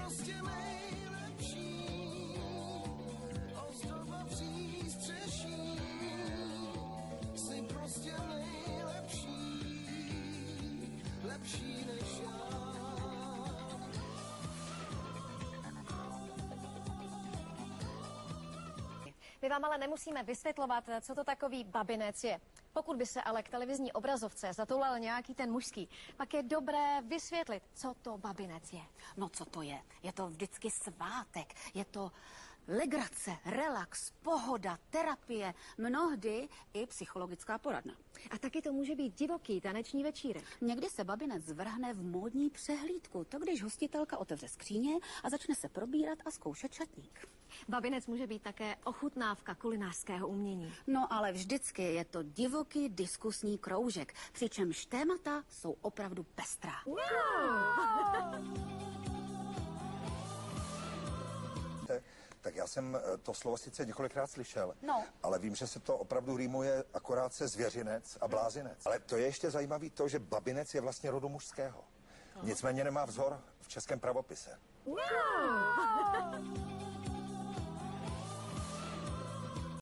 prostě nejlepší, ozdoba přístřeší, jsi prostě nejlepší, lepší než já. My vám ale nemusíme vysvětlovat, co to takový babinec je. Pokud by se ale k televizní obrazovce zatoulal nějaký ten mužský, pak je dobré vysvětlit, co to babinec je. No co to je? Je to vždycky svátek, je to legrace, relax, pohoda, terapie, mnohdy i psychologická poradna. A taky to může být divoký taneční večírek. Někdy se babinec zvrhne v módní přehlídku, to když hostitelka otevře skříně a začne se probírat a zkoušet šatník. Babinec může být také ochutnávka kulinářského umění. No ale vždycky je to divoký diskusní kroužek, přičemž témata jsou opravdu pestrá. Tak já jsem to slovo sice několikrát slyšel, No. ale vím, že se to opravdu rýmuje akorát se zvěřinec a blázinec. Ale to je ještě zajímavý to, že babinec je vlastně rodu mužského. Nicméně nemá vzor v českém pravopise. Wow.